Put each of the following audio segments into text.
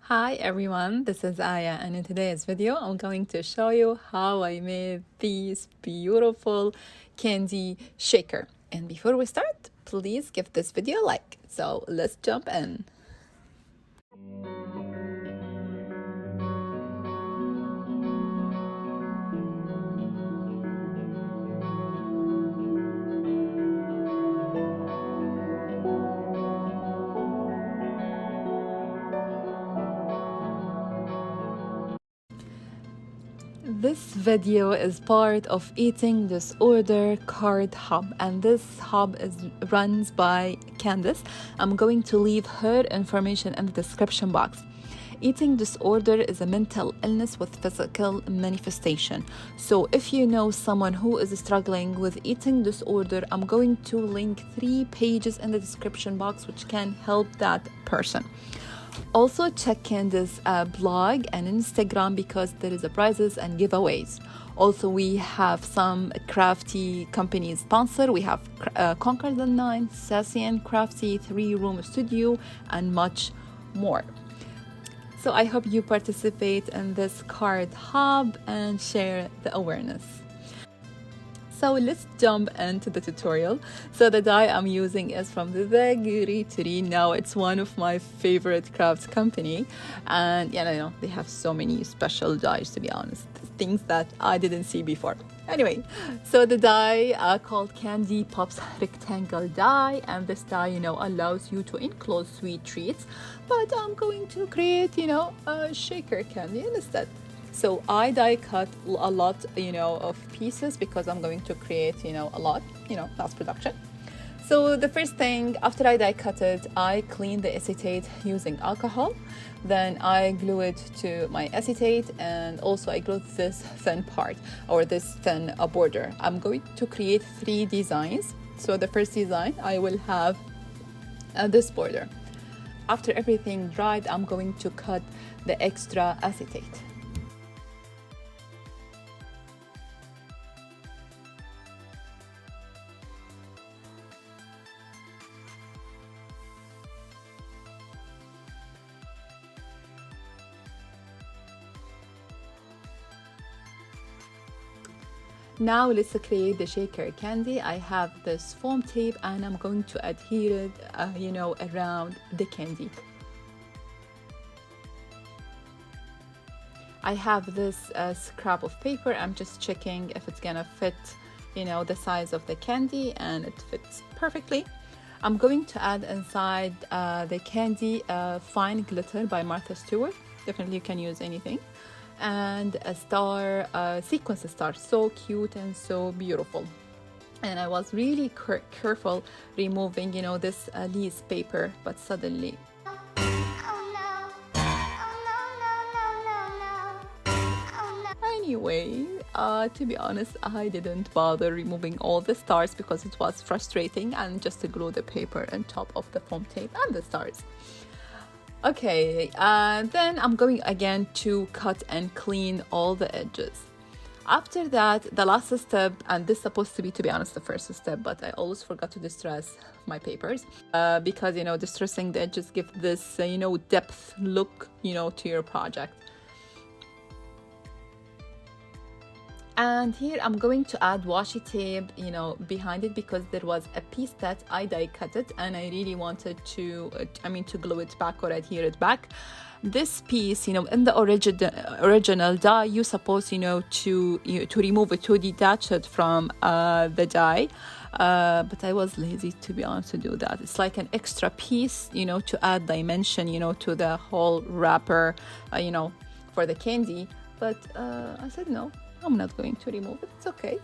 Hi everyone, this is Aya, and in today's video I'm going to show you how I made this beautiful candy shaker. And before we start, please give this video a like. So let's jump in. This video is part of Eating Disorder Card Hub, and this hub is runs by Candice. I'm going to leave her information in the description box. Eating disorder is a mental illness with physical manifestation. So if you know someone who is struggling with eating disorder, I'm going to link 3 pages in the description box which can help that person. Also check Candice's blog and Instagram because there is a prizes and giveaways. Also, we have some crafty companies sponsor. We have Conquer the Nine, Sassy and Crafty, 3-room studio, and much more. So I hope you participate in this card hub and share the awareness. So let's jump into the tutorial. So the die I'm using is from the Greetery. Now it's one of my favorite crafts company, and they have so many special dies, to be honest, things that I didn't see before. Anyway, so the die called Candy Pops rectangle die, and this die allows you to enclose sweet treats, but I'm going to create a shaker candy instead. So I die cut a lot, of pieces because I'm going to create, a lot, mass production. So the first thing, after I die cut it, I clean the acetate using alcohol. Then I glue it to my acetate, and also I glue this thin part or this thin border. I'm going to create 3 designs. So the first design, I will have this border. After everything dried, I'm going to cut the extra acetate. Now let's create the shaker candy. I have this foam tape and I'm going to adhere it, around the candy. I have this scrap of paper. I'm just checking if it's gonna fit, the size of the candy, and it fits perfectly. I'm going to add inside the candy fine glitter by Martha Stewart. Definitely you can use anything. And a star, sequence star, so cute and so beautiful. And I was really careful removing, this lease paper, but suddenly. Anyway, to be honest, I didn't bother removing all the stars because it was frustrating, and just to glue the paper on top of the foam tape and the stars. Okay, then I'm going again to cut and clean all the edges. After that, the last step, and this is supposed to be honest, the first step, but I always forgot to distress my papers because, distressing the edges give this, depth look, to your project. And here I'm going to add washi tape, behind it because there was a piece that I die cut it and I really wanted to glue it back or adhere it back. This piece, in the original die, you're supposed, to remove it, to detach it from the die. But I was lazy, to be honest, to do that. It's like an extra piece, to add dimension, to the whole wrapper, for the candy. But I said no. I'm not going to remove it, it's okay.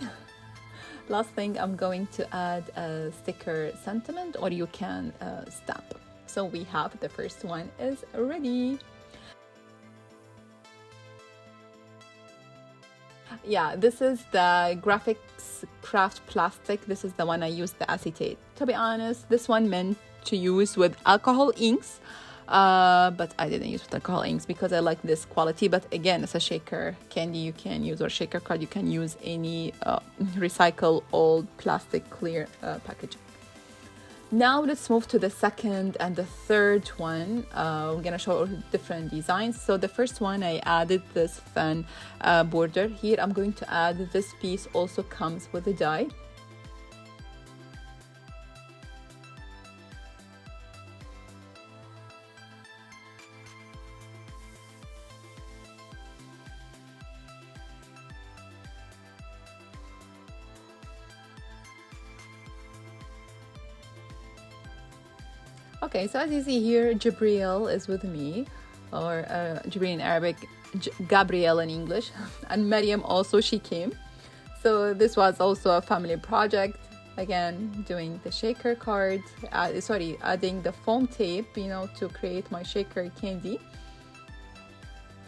Last thing, I'm going to add a sticker sentiment, or you can stamp. So we have the first one is ready. Yeah, this is the graphics craft plastic. This is the one I used the acetate. To be honest, this one meant to use with alcohol inks. But I didn't use alcohol inks because I like this quality. But again, it's a shaker candy you can use, or shaker card. You can use any recycle old plastic clear packaging. Now let's move to the second and the third one. We're gonna show different designs. So the first one, I added this fan border. Here I'm going to add this piece, also comes with a die. Okay, so as you see here, Gabriel is with me, or Gabriel in Arabic, Gabriel in English, and Maryam also, she came. So this was also a family project. Again, doing the shaker card, adding the foam tape, to create my shaker candy.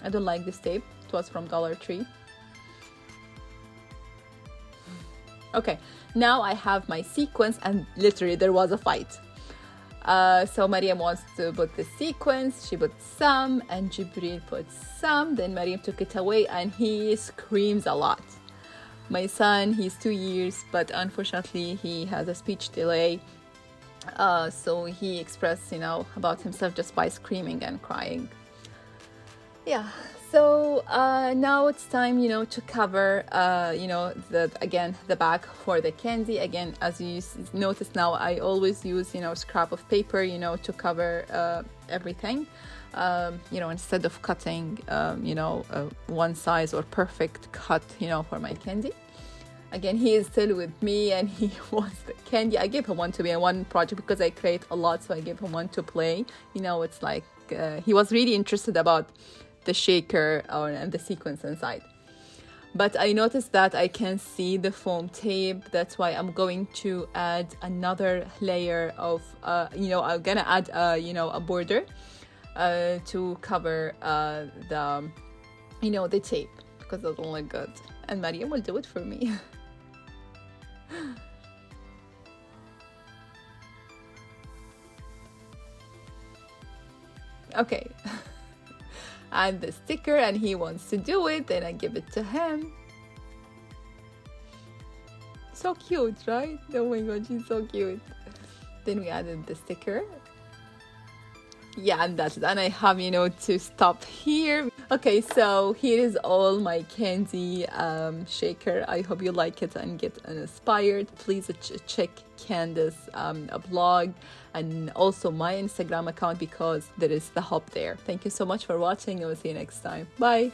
I don't like this tape. It was from Dollar Tree. Okay, now I have my sequence, and literally there was a fight. So Maryam wants to put the sequence, she put some, and Jibril put some. Then Maryam took it away, and he screams a lot. My son, he's 2 years, but unfortunately he has a speech delay. So he expressed, about himself just by screaming and crying. Yeah. So now it's time, to cover, the back for the candy. Again, as you notice now, I always use, scrap of paper, to cover everything, instead of cutting, one size or perfect cut, for my candy. Again, he is still with me and he wants the candy. I gave him one to be in one project because I create a lot, so I gave him one to play. It's like he was really interested about the shaker and the sequence inside. But I noticed that I can see the foam tape. That's why I'm going to add another layer of, I'm gonna add, a border to cover the tape, because it doesn't look good. And Maryam will do it for me. Okay. And the sticker, and he wants to do it, and I give it to him. So cute, right? Oh my god, she's so cute. Then we added the sticker. Yeah, and that's it. And I have, to stop here. Okay, so here is all my candy shaker. I hope you like it and get inspired. Please check Candace's blog and also my Instagram account, because there is the hub there. Thank you so much for watching. I will see you next time. Bye.